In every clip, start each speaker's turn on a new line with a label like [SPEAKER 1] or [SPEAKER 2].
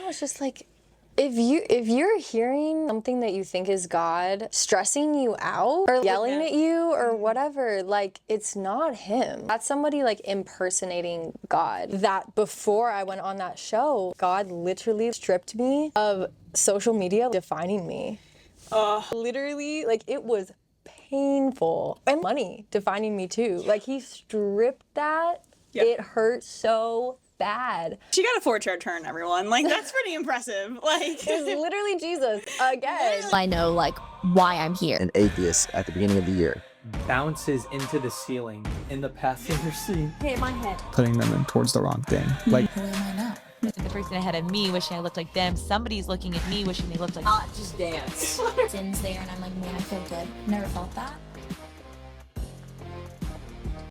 [SPEAKER 1] know, it's just like, if you're hearing something that you think is God stressing you out or yelling at you or whatever, like, it's not him. That's somebody like impersonating God. That before I went on that show, God literally stripped me of social media defining me. Literally, like, it was painful. And money defining me too. Like, he stripped that. Yep. It hurt so bad.
[SPEAKER 2] She got a 4-chart turn, everyone. Like, that's pretty impressive. Like,
[SPEAKER 1] it's literally Jesus again.
[SPEAKER 3] I know, like, why I'm here.
[SPEAKER 4] An atheist at the beginning of the year
[SPEAKER 5] bounces into the ceiling in the passenger seat.
[SPEAKER 3] Hit my head.
[SPEAKER 6] Putting them in towards the wrong thing. Like,
[SPEAKER 3] who am I now?
[SPEAKER 7] The person ahead of me wishing I looked like them. Somebody's looking at me wishing they looked like.
[SPEAKER 3] Not just dance. Sin's there, and I'm like, man, I feel good. Never felt that.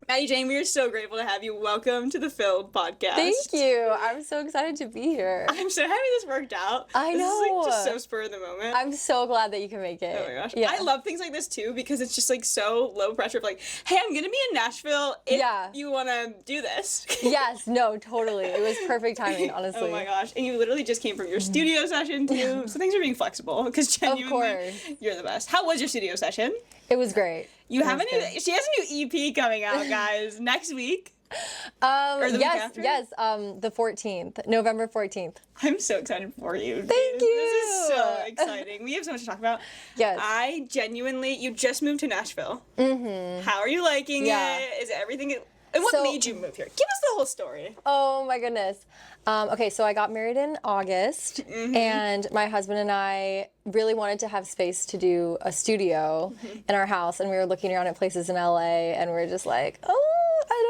[SPEAKER 2] Maddi Jane, we are so grateful to have you. Welcome to the Filled podcast.
[SPEAKER 1] Thank you. I'm so excited to be here.
[SPEAKER 2] I'm so happy this worked out.
[SPEAKER 1] I know.
[SPEAKER 2] This is like just so spur of the moment.
[SPEAKER 1] I'm so glad that you can make it.
[SPEAKER 2] Oh my gosh.
[SPEAKER 1] Yeah.
[SPEAKER 2] I love things like this too because it's just like so low pressure of like, hey, I'm gonna be in Nashville if you wanna do this.
[SPEAKER 1] Yes, no, totally. It was perfect timing, honestly.
[SPEAKER 2] Oh my gosh. And you literally just came from your studio session too. So things are being flexible because genuinely you're the best. How was your studio session?
[SPEAKER 1] It was great.
[SPEAKER 2] She has a new EP coming out, guys, next week. Or the week after?
[SPEAKER 1] Yes, the 14th, November 14th.
[SPEAKER 2] I'm so excited for you.
[SPEAKER 1] Thank you.
[SPEAKER 2] This is so exciting. We have so much to talk about.
[SPEAKER 1] Yes.
[SPEAKER 2] I genuinely, you just moved to Nashville.
[SPEAKER 1] Mm-hmm.
[SPEAKER 2] How are you liking it? Is everything, and what made you move here? Give us the whole story.
[SPEAKER 1] Oh my goodness. Okay, so I got married in August, and my husband and I really wanted to have space to do a studio in our house, and we were looking around at places in LA, and we were just like, oh, I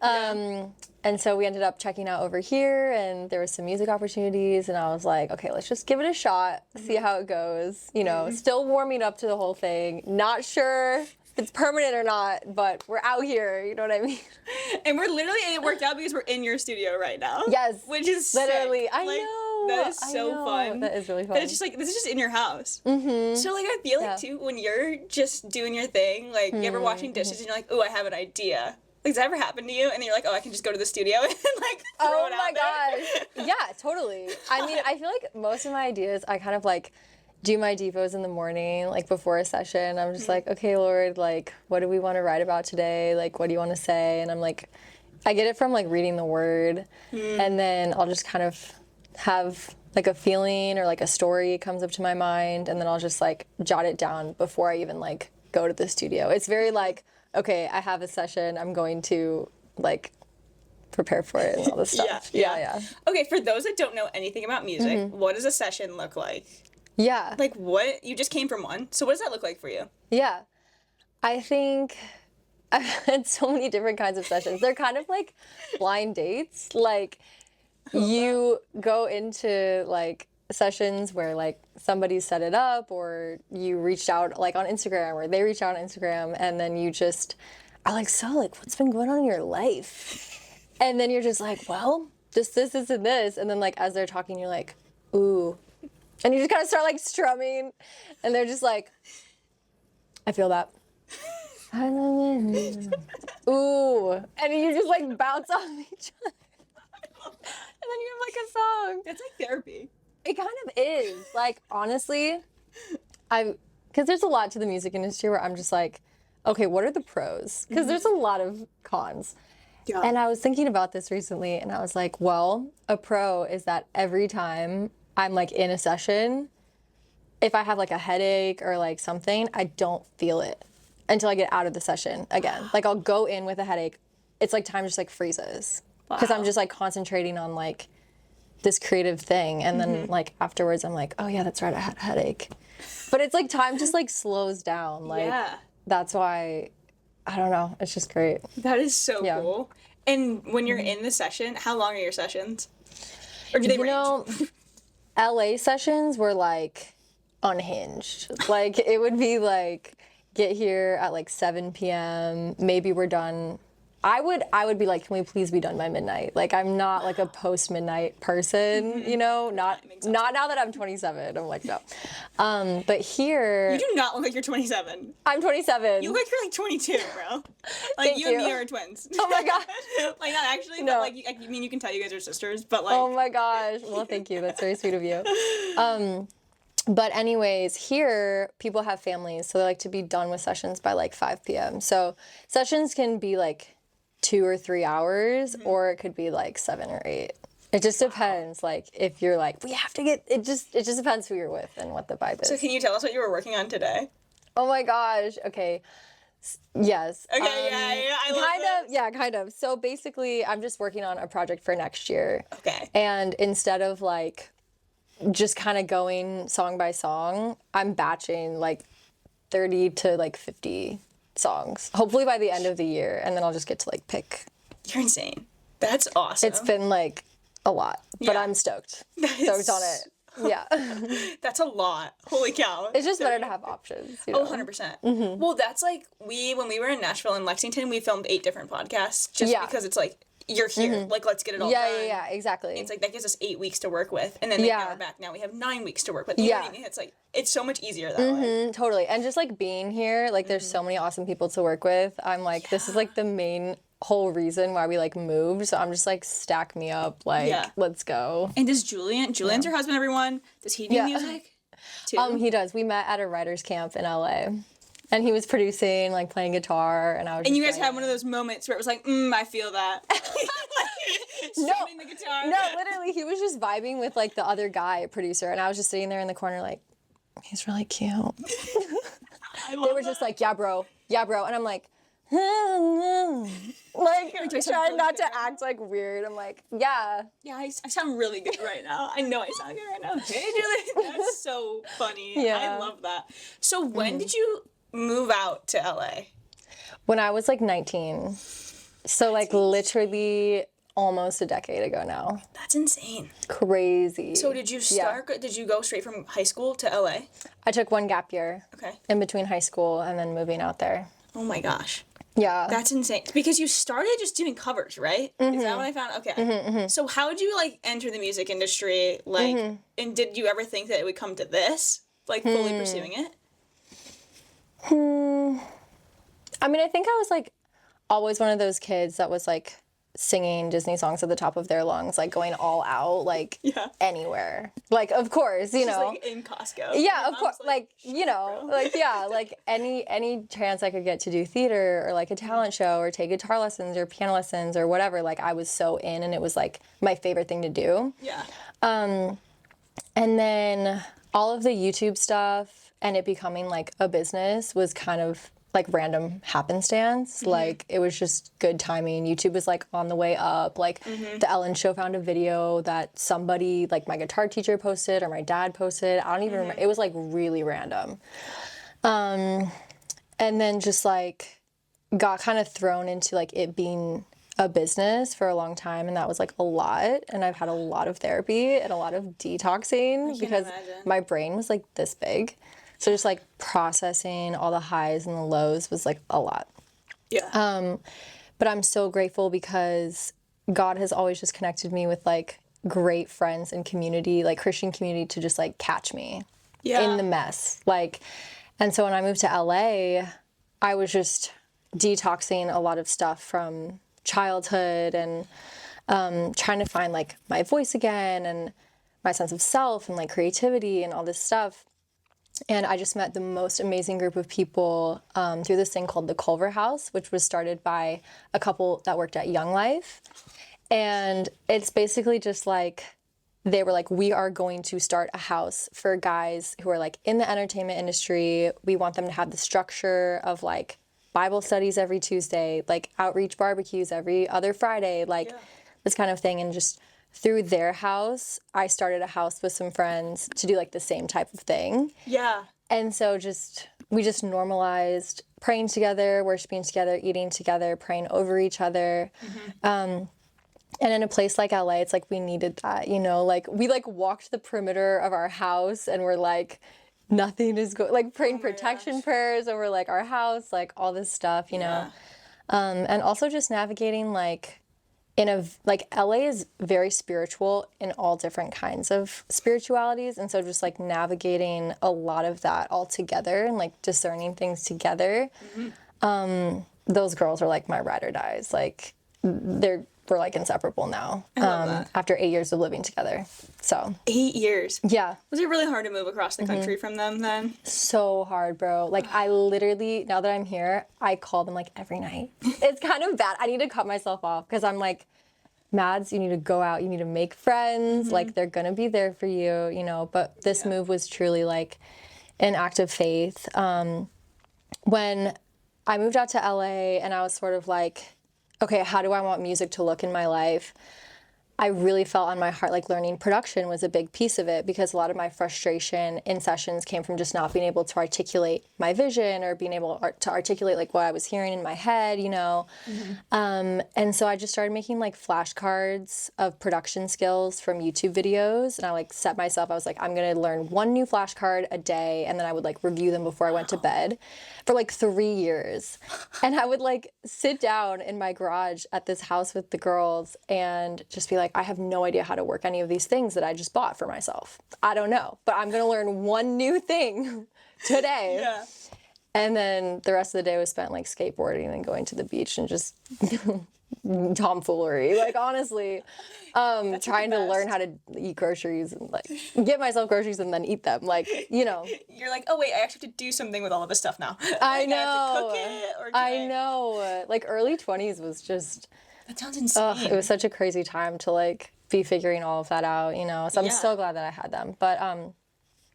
[SPEAKER 1] don't know. And so we ended up checking out over here, and there was some music opportunities, and I was like, okay, let's just give it a shot, see how it goes. You know, still warming up to the whole thing. Not sure if it's permanent or not, but we're out here, you know what I mean?
[SPEAKER 2] And we're literally, it worked out because we're in your studio right now.
[SPEAKER 1] Yes.
[SPEAKER 2] Which is
[SPEAKER 1] literally,
[SPEAKER 2] sick.
[SPEAKER 1] I know.
[SPEAKER 2] That is so fun.
[SPEAKER 1] That is really fun.
[SPEAKER 2] But it's just like, this is just in your house. So like, I feel like too, when you're just doing your thing, like you're ever washing dishes and you're like, oh, I have an idea. Like, does that ever happen to you? And then you're like, oh, I can just go to the studio and like throw it out there.
[SPEAKER 1] Gosh. Yeah, totally. I mean, I feel like most of my ideas, I kind of like do my devos in the morning, like before a session. I'm just like, okay, Lord, like, what do we want to write about today? Like, what do you want to say? And I'm like, I get it from like reading the word, and then I'll just kind of have like a feeling or like a story comes up to my mind, and then I'll just like jot it down before I even like go to the studio. It's very like, okay, I have a session, I'm going to like prepare for it and all this stuff. Yeah.
[SPEAKER 2] Okay, for those that don't know anything about music, what does a session look like?
[SPEAKER 1] Yeah.
[SPEAKER 2] Like what, you just came from one, so what does that look like for you?
[SPEAKER 1] Yeah. I think I've had so many different kinds of sessions. They're kind of like blind dates. Like you go into like sessions where like somebody set it up, or you reached out like on Instagram, or they reached out on Instagram, and then you just are like, so like what's been going on in your life? And then you're just like, well, this, and this. And then like as they're talking, you're like, ooh. And you just kind of start like strumming, and they're just like, I feel that. Ooh. And you just like bounce off each other. And then you have like a song.
[SPEAKER 2] It's like therapy.
[SPEAKER 1] It kind of is. Like, honestly, because there's a lot to the music industry where I'm just like, okay, what are the pros? Because there's a lot of cons. Yeah. And I was thinking about this recently, and I was like, well, a pro is that every time I'm like in a session, if I have like a headache or like something, I don't feel it until I get out of the session again. Like I'll go in with a headache. It's like time just like freezes because I'm just like concentrating on like this creative thing. And then like afterwards I'm like, oh yeah, that's right, I had a headache. But it's like time just like slows down. Like that's why, I don't know, it's just great.
[SPEAKER 2] That is so cool. And when you're in the session, how long are your sessions? Or do they range?
[SPEAKER 1] Know, LA sessions were like unhinged. Like it would be like, get here at like 7 p.m. Maybe we're done. I would be like, can we please be done by midnight? Like, I'm not like a post midnight person, you know, not now that I'm 27. I'm like, no. But here.
[SPEAKER 2] You do not look like you're 27.
[SPEAKER 1] I'm 27.
[SPEAKER 2] You look like you're like 22, bro. Like
[SPEAKER 1] Thank
[SPEAKER 2] you and
[SPEAKER 1] you.
[SPEAKER 2] me are twins.
[SPEAKER 1] Oh my gosh.
[SPEAKER 2] Like not actually,
[SPEAKER 1] No.
[SPEAKER 2] but like I mean you can tell you guys are sisters, but like.
[SPEAKER 1] Oh my gosh. Well, thank you. That's very sweet of you. But anyways, here people have families, so they like to be done with sessions by like 5 p.m. So sessions can be like 2 or 3 hours, or it could be like 7 or 8. It just depends. Like if you're like, we have to get. It just depends who you're with and what the vibe is.
[SPEAKER 2] So can you tell us what you were working on today?
[SPEAKER 1] Oh my gosh. Okay. Yes.
[SPEAKER 2] Okay. Yeah. I love
[SPEAKER 1] Kind
[SPEAKER 2] this.
[SPEAKER 1] of. Yeah. Kind of. So basically, I'm just working on a project for next year.
[SPEAKER 2] Okay.
[SPEAKER 1] And instead of like just kind of going song by song, I'm batching like 30 to like 50 songs, hopefully by the end of the year, and then I'll just get to like pick.
[SPEAKER 2] You're insane. That's awesome.
[SPEAKER 1] It's been like a lot, but
[SPEAKER 2] Yeah.
[SPEAKER 1] I'm stoked. Stoked on it. Yeah.
[SPEAKER 2] That's a lot. Holy cow.
[SPEAKER 1] It's just better to have options. You know?
[SPEAKER 2] Oh, 100%. Well, that's like when we were in Nashville and Lexington, we filmed 8 different podcasts just
[SPEAKER 1] Yeah.
[SPEAKER 2] because it's like you're here. Like let's get it all
[SPEAKER 1] Yeah,
[SPEAKER 2] done.
[SPEAKER 1] yeah, exactly.
[SPEAKER 2] It's like that gives us 8 weeks to work with, and then now
[SPEAKER 1] Yeah.
[SPEAKER 2] we're back. Now we have 9 weeks to work with. You know what I mean? It's like it's so much easier that way.
[SPEAKER 1] Totally. And just like being here, like there's so many awesome people to work with. I'm like, this is like the main whole reason why we like moved. So I'm just like, stack me up, like let's go.
[SPEAKER 2] And does Julian's your husband, everyone? Does he do music too?
[SPEAKER 1] He does. We met at a writer's camp in LA. And he was producing, like playing guitar, and I was.
[SPEAKER 2] And
[SPEAKER 1] just
[SPEAKER 2] you guys
[SPEAKER 1] like,
[SPEAKER 2] had one of those moments where it was like, I feel that. Strumming the guitar.
[SPEAKER 1] No, literally, he was just vibing with like the other guy producer, and I was just sitting there in the corner, like, he's really cute. They were just like, yeah, bro, and I'm like, like trying not to act like weird. I'm like, yeah.
[SPEAKER 2] Yeah, I sound really good right now. I know I sound good right now. Hey, Julie. That's so funny.
[SPEAKER 1] Yeah.
[SPEAKER 2] I love that. So when did you move out to LA?
[SPEAKER 1] When I was like 19. So like literally almost a decade ago now.
[SPEAKER 2] That's insane.
[SPEAKER 1] Crazy.
[SPEAKER 2] So did you did you go straight from high school to LA?
[SPEAKER 1] I took 1 gap year.
[SPEAKER 2] Okay.
[SPEAKER 1] In between high school and then moving out there.
[SPEAKER 2] Oh my gosh.
[SPEAKER 1] Yeah.
[SPEAKER 2] That's insane. Because you started just doing covers, right? Is that what I found? Okay. So how did you like enter the music industry? Like, and did you ever think that it would come to this? Like fully pursuing it?
[SPEAKER 1] I mean, I think I was like always one of those kids that was like singing Disney songs at the top of their lungs, like going all out, like anywhere. Like, of course, you know.
[SPEAKER 2] Like in Costco.
[SPEAKER 1] Yeah, of course. Like, you know, like, yeah, like any chance I could get to do theater or like a talent show or take guitar lessons or piano lessons or whatever, like I was so in, and it was like my favorite thing to do.
[SPEAKER 2] Yeah.
[SPEAKER 1] And then all of the YouTube stuff and it becoming like a business was kind of like random happenstance. Like it was just good timing. YouTube was like on the way up. Like the Ellen Show found a video that somebody, like my guitar teacher posted or my dad posted. I don't even remember. It was like really random. And then just like got kind of thrown into like it being a business for a long time, and that was like a lot, and I've had a lot of therapy and a lot of detoxing because my brain was like this big. So just like processing all the highs and the lows was like a lot.
[SPEAKER 2] Yeah.
[SPEAKER 1] But I'm so grateful because God has always just connected me with like great friends and community, like Christian community, to just like catch me in the mess. Like, and so when I moved to LA, I was just detoxing a lot of stuff from childhood and trying to find like my voice again and my sense of self and like creativity and all this stuff. And I just met the most amazing group of people through this thing called the Culver House, which was started by a couple that worked at Young Life. And it's basically just like, they were like, we are going to start a house for guys who are like in the entertainment industry. We want them to have the structure of like Bible studies every Tuesday, like outreach barbecues every other Friday, like this kind of thing. And just through their house, I started a house with some friends to do like the same type of thing.
[SPEAKER 2] Yeah.
[SPEAKER 1] And so we just normalized praying together, worshiping together, eating together, praying over each other. And in a place like LA, it's like we needed that, you know, like we like walked the perimeter of our house and we're like, nothing is going, like praying protection prayers over like our house, like all this stuff, you know. And also just navigating like LA is very spiritual in all different kinds of spiritualities. And so just like navigating a lot of that all together and like discerning things together. Those girls are like my ride or dies. Like we're like inseparable now. After 8 years of living together. So
[SPEAKER 2] 8 years.
[SPEAKER 1] yeah.
[SPEAKER 2] Was it really hard to move across the country from them then?
[SPEAKER 1] So hard, bro. Like I literally, now that I'm here, I call them like every night. It's kind of bad. I need to cut myself off because I'm like, Mads, you need to go out, you need to make friends, like they're gonna be there for you, you know, but this move was truly like an act of faith. When I moved out to LA and I was sort of like, okay, how do I want music to look in my life? I really felt on my heart like learning production was a big piece of it because a lot of my frustration in sessions came from just not being able to articulate my vision or being able to articulate like what I was hearing in my head, you know? And so I just started making like flashcards of production skills from YouTube videos. And I like set myself, I was like, I'm gonna learn one new flashcard a day. And then I would like review them before I went to bed for like 3 years. And I would like sit down in my garage at this house with the girls and just be like, I have no idea how to work any of these things that I just bought for myself. I don't know, but I'm gonna learn one new thing today.
[SPEAKER 2] Yeah.
[SPEAKER 1] And then the rest of the day was spent like skateboarding and going to the beach and just tomfoolery. Like honestly, trying to learn how to eat groceries and like get myself groceries and then eat them. Like, you know.
[SPEAKER 2] You're like, oh wait, I actually have to do something with all of this stuff now.
[SPEAKER 1] I
[SPEAKER 2] Like,
[SPEAKER 1] know.
[SPEAKER 2] I have to cook it, or
[SPEAKER 1] I know. Like early 20s was just,
[SPEAKER 2] That sounds insane.
[SPEAKER 1] it was such a crazy time to like be figuring all of that out, you know. So I'm
[SPEAKER 2] Yeah.
[SPEAKER 1] so glad that I had them. But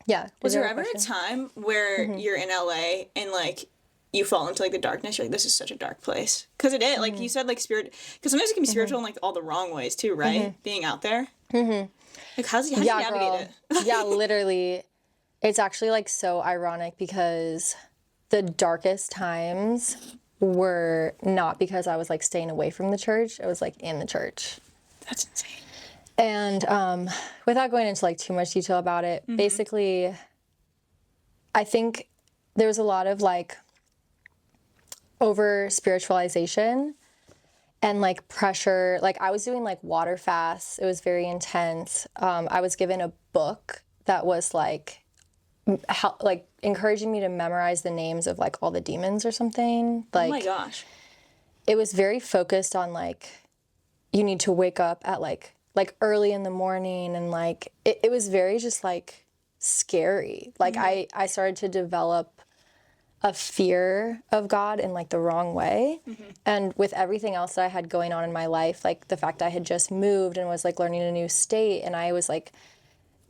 [SPEAKER 1] yeah.
[SPEAKER 2] Was
[SPEAKER 1] Did you
[SPEAKER 2] there
[SPEAKER 1] have a
[SPEAKER 2] ever a
[SPEAKER 1] question?
[SPEAKER 2] time where you're in LA and like you fall into like the darkness? You're like, this is such a dark place. Because it is, like you said, like spirit. Because sometimes it can be spiritual in like all the wrong ways too, right? Being out there. Like how'd you navigate it?
[SPEAKER 1] Yeah, literally. It's actually like so ironic because the darkest times were not because I was like staying away from the church. I was like in the church.
[SPEAKER 2] That's insane.
[SPEAKER 1] And without going into like too much detail about it, basically, I think there was a lot of like over-spiritualization and like pressure. Like I was doing like water fasts. It was very intense. I was given a book that was like encouraging me to memorize the names of like all the demons or something. Like,
[SPEAKER 2] Oh my gosh.
[SPEAKER 1] it was very focused on like, you need to wake up at like early in the morning, and like it was very just like scary. Like I started to develop a fear of God in like the wrong way. And with everything else that I had going on in my life, like the fact I had just moved and was like learning a new state, and I was like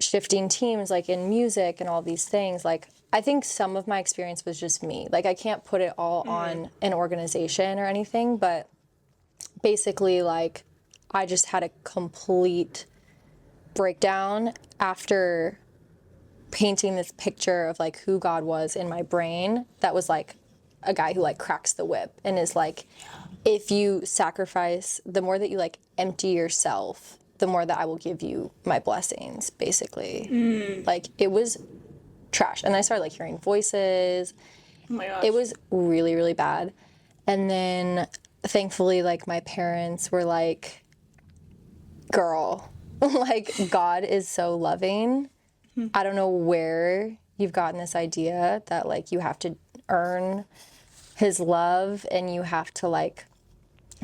[SPEAKER 1] shifting teams like in music and all these things, like I think some of my experience was just me. Like I can't put it all on an organization or anything, but basically like I just had a complete breakdown after painting this picture of like who God was in my brain that was like a guy who like cracks the whip and is like, if you sacrifice, the more that you like empty yourself, the more that I will give you my blessings, basically. Like it was trash. And I started like hearing voices.
[SPEAKER 2] Oh my gosh.
[SPEAKER 1] It was really, really bad. And then thankfully like my parents were like, girl, like God is so loving. I don't know where you've gotten this idea that like you have to earn his love and you have to like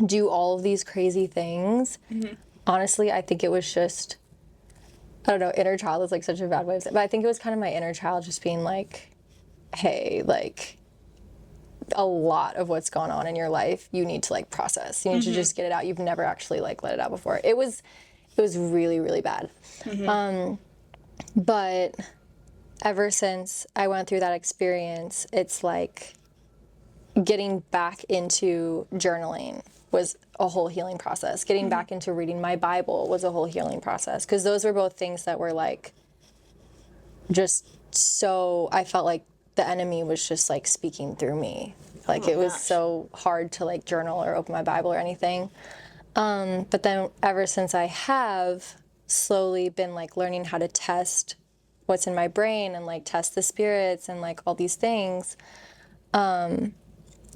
[SPEAKER 1] do all of these crazy things. Honestly, I think it was just, I don't know, inner child is like such a bad way of saying it, but I think it was kind of my inner child just being like, hey, like a lot of what's gone on in your life, you need to like process. You need to just get it out. You've never actually like let it out before. It was really, really bad. But ever since I went through that experience, it's like getting back into journaling was a whole healing process. Getting back into reading my Bible was a whole healing process. Because those were both things that were like, just so, I felt like the enemy was just like speaking through me. Like it was so hard to like journal or open my Bible or anything. But then ever since I have slowly been like learning how to test what's in my brain and like test the spirits and like all these things,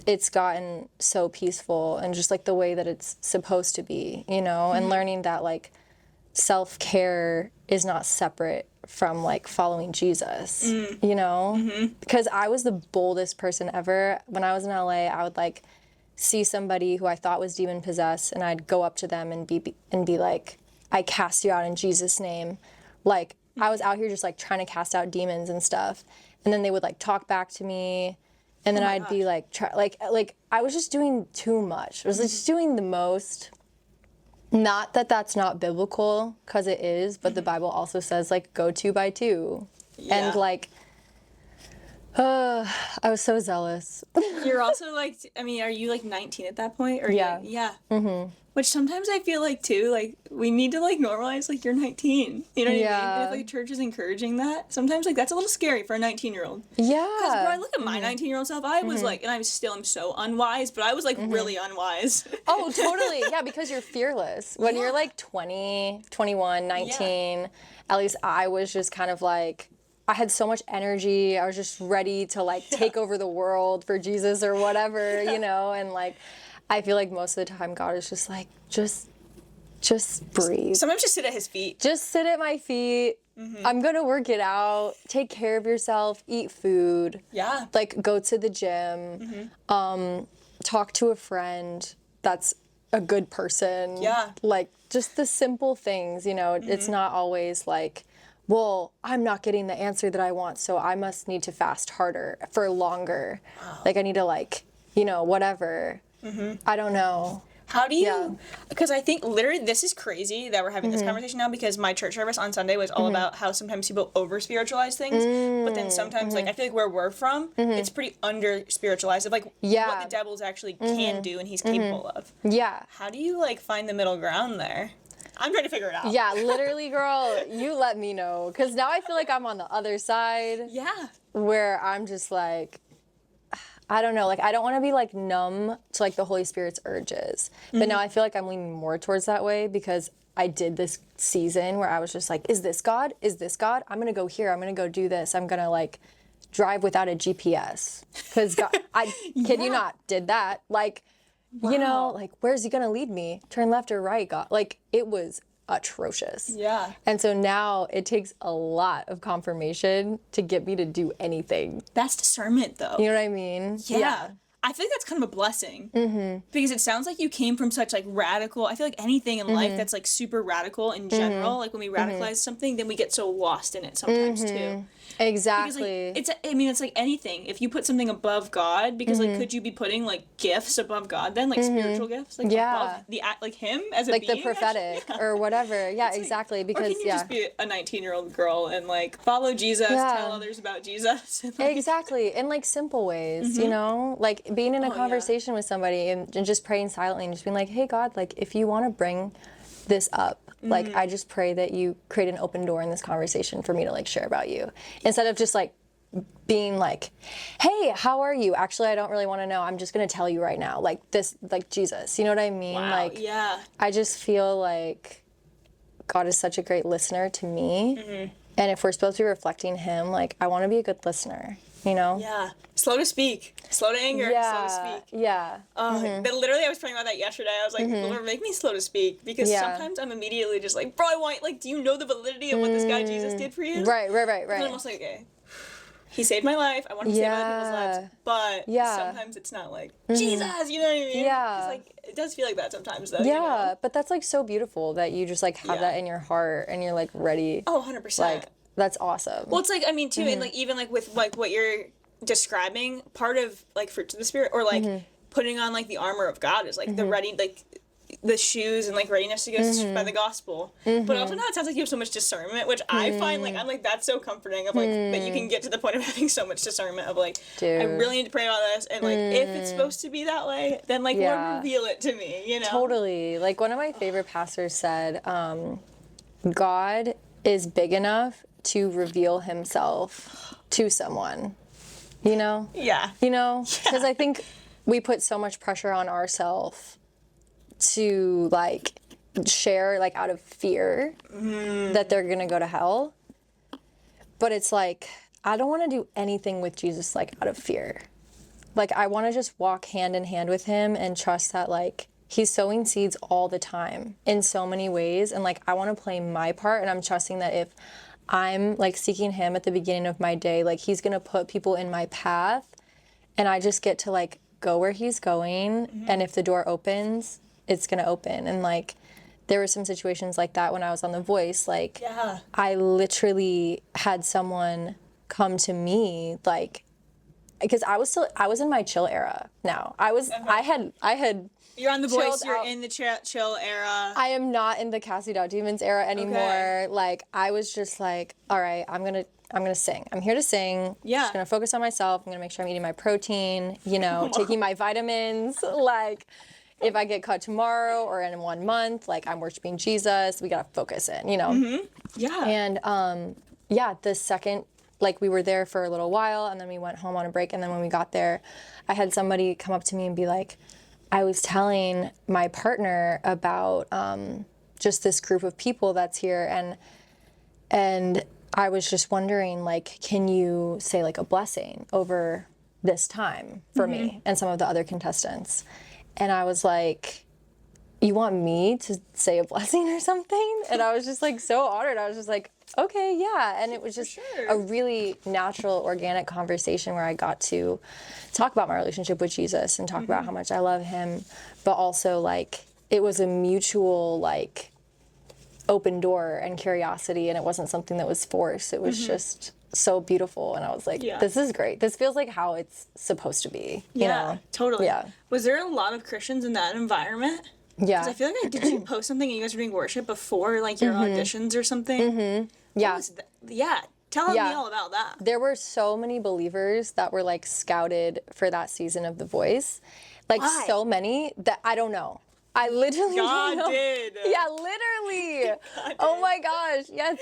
[SPEAKER 1] it's gotten so peaceful and just like the way that it's supposed to be, you know, and learning that like self-care is not separate from like following Jesus, you know, because I was the boldest person ever. When I was in LA, I would like see somebody who I thought was demon possessed and I'd go up to them and be like, I cast you out in Jesus' name. Like I was out here just like trying to cast out demons and stuff. And then they would like talk back to me. And then I'd be like, like I was just doing too much. I was just doing the most. Not that that's not biblical, because it is, but the Bible also says like go 2 by 2. And like, I was so zealous.
[SPEAKER 2] You're also like, I mean, are you like 19 at that point? Or
[SPEAKER 1] Yeah.
[SPEAKER 2] Yeah. Which sometimes I feel like too, like we need to like normalize like you're 19. You know what I mean? And if like church is encouraging that, sometimes like that's a little scary for a 19-year-old.
[SPEAKER 1] Yeah.
[SPEAKER 2] Because bro, I look at my 19-year-old self, I was like, and I still am so unwise, but I was like really unwise.
[SPEAKER 1] Oh, totally. Yeah, because you're fearless. When you're like 20, 21, 19, at least I was just kind of like, I had so much energy. I was just ready to like take over the world for Jesus or whatever, you know, and like, I feel like most of the time God is just like, just breathe.
[SPEAKER 2] Sometimes just sit at his feet.
[SPEAKER 1] Just sit at my feet. I'm going to work it out. Take care of yourself. Eat food.
[SPEAKER 2] Yeah.
[SPEAKER 1] Like go to the gym. Talk to a friend that's a good person.
[SPEAKER 2] Yeah.
[SPEAKER 1] Like just the simple things, you know, it's not always like, well, I'm not getting the answer that I want, so I must need to fast harder for longer. Like I need to like, you know, whatever. I don't know.
[SPEAKER 2] How do you, because I think literally this is crazy that we're having this conversation now, because my church service on Sunday was all about how sometimes people over-spiritualize things, but then sometimes, like, I feel like where we're from, it's pretty under-spiritualized of, like, what the devil's actually can do and he's capable of.
[SPEAKER 1] Yeah.
[SPEAKER 2] How do you, like, find the middle ground there? I'm trying to figure it out.
[SPEAKER 1] Yeah, literally, girl, you let me know, because now I feel like I'm on the other side.
[SPEAKER 2] Yeah.
[SPEAKER 1] Where I'm just like, I don't know, like I don't want to be like numb to like the Holy Spirit's urges. But now I feel like I'm leaning more towards that way because I did this season where I was just like, is this God? Is this God? I'm going to go here. I'm going to go do this. I'm going to like drive without a GPS. Because I kid you not, did that. Like, you know, like where's he going to lead me? Turn left or right, God? Like it was atrocious.
[SPEAKER 2] Yeah.
[SPEAKER 1] And so now it takes a lot of confirmation to get me to do anything.
[SPEAKER 2] That's discernment, though.
[SPEAKER 1] You know what I mean?
[SPEAKER 2] Yeah. I feel like that's kind of a blessing. Because it sounds like you came from such like radical, I feel like anything in life that's like super radical in general, like when we radicalize something, then we get so lost in it sometimes too.
[SPEAKER 1] Exactly.
[SPEAKER 2] Because like, it's like anything. If you put something above God, because like could you be putting like gifts above God then, like spiritual gifts, like above the like him as a
[SPEAKER 1] like
[SPEAKER 2] being,
[SPEAKER 1] the prophetic or whatever. Yeah, exactly. Because
[SPEAKER 2] or can you just be a 19-year-old girl and like follow Jesus, tell others about Jesus? And, like,
[SPEAKER 1] exactly, in like simple ways, you know, like being in a conversation with somebody and just praying silently and just being like, hey God, like if you want to bring this up, like I just pray that you create an open door in this conversation for me to like share about you, instead of just like being like, hey, how are you? Actually, I don't really want to know. I'm just going to tell you right now, like this, like Jesus, you know what I mean?
[SPEAKER 2] Wow,
[SPEAKER 1] like, I just feel like God is such a great listener to me. And if we're supposed to be reflecting him, like I want to be a good listener, you know?
[SPEAKER 2] Yeah. Slow to speak. Slow to anger. Slow to speak.
[SPEAKER 1] Yeah.
[SPEAKER 2] But literally, I was praying about that yesterday. I was like, Lord, make me slow to speak. Because sometimes I'm immediately just like, bro, I want, like, do you know the validity of what this guy Jesus did for you?
[SPEAKER 1] Right.
[SPEAKER 2] And I'm almost like, okay, he saved my life. I want him to save other people's lives. But sometimes it's not like, Jesus, you know what I mean?
[SPEAKER 1] Yeah.
[SPEAKER 2] It's like, it does feel like that sometimes, though.
[SPEAKER 1] Yeah,
[SPEAKER 2] you know?
[SPEAKER 1] but that's like so beautiful that you just like have that in your heart and you're like ready.
[SPEAKER 2] Oh, 100%.
[SPEAKER 1] Like, that's awesome.
[SPEAKER 2] Well, it's like, I mean, too, and like, even like with like what you're describing, part of like fruits of the Spirit or like putting on like the armor of God is like the ready, like the shoes and like readiness to go by the gospel. But also now it sounds like you have so much discernment, which I find like, I'm like, that's so comforting of like that you can get to the point of having so much discernment of like, I really need to pray about this. And like, if it's supposed to be that way, then like, Lord, reveal it to me, you know?
[SPEAKER 1] Totally. Like one of my favorite pastors said, God is big enough to reveal himself to someone, you know?
[SPEAKER 2] Yeah.
[SPEAKER 1] You know? Because I think we put so much pressure on ourselves to like share like out of fear that they're gonna go to hell. But it's like, I don't want to do anything with Jesus like out of fear. like, I want to just walk hand in hand with him and trust that, like, he's sowing seeds all the time in so many ways. And, like, I want to play my part. And I'm trusting that if I'm, like, seeking him at the beginning of my day, like, he's going to put people in my path. And I just get to, like, go where he's going. And if the door opens, it's going to open. And, like, there were some situations like that when I was on The Voice. Like, I literally had someone come to me, like, because I was in my chill era now. I had
[SPEAKER 2] You're on The Voice, you're
[SPEAKER 1] out.
[SPEAKER 2] in the chill era.
[SPEAKER 1] I am not in the casting out demons era anymore.
[SPEAKER 2] Okay.
[SPEAKER 1] Like, I was just like, all right, I'm gonna sing. I'm here to sing.
[SPEAKER 2] Yeah.
[SPEAKER 1] I'm just gonna focus on myself. I'm gonna make sure I'm eating my protein, you know, taking my vitamins. Like, if I get cut tomorrow or in 1 month, like, I'm worshiping Jesus. We gotta focus in, you know?
[SPEAKER 2] Yeah.
[SPEAKER 1] And the second, like, we were there for a little while and then we went home on a break. And then when we got there, I had somebody come up to me and be like, I was telling my partner about just this group of people that's here. And I was just wondering, like, can you say, like, a blessing over this time for me and some of the other contestants? And I was like, you want me to say a blessing or something? And I was just, like, so honored. I was just like, okay, yeah. And it was just a really natural, organic conversation where I got to talk about my relationship with Jesus and talk about how much I love him, but also, like, it was a mutual, like, open door and curiosity, and it wasn't something that was forced. It was just so beautiful, and I was like, this is great. This feels like how it's supposed to be, you know?
[SPEAKER 2] Totally.
[SPEAKER 1] Yeah.
[SPEAKER 2] Was there a lot of Christians in that environment?
[SPEAKER 1] Yeah.
[SPEAKER 2] Because I feel like did you post something and you guys were doing worship before, like, your auditions or something?
[SPEAKER 1] Yeah.
[SPEAKER 2] Tell me all about that.
[SPEAKER 1] There were so many believers that were, like, scouted for that season of The Voice. Like,
[SPEAKER 2] Why?
[SPEAKER 1] so many that I don't know. I literally
[SPEAKER 2] God
[SPEAKER 1] don't know.
[SPEAKER 2] did.
[SPEAKER 1] Yeah, literally. Oh my gosh, yes.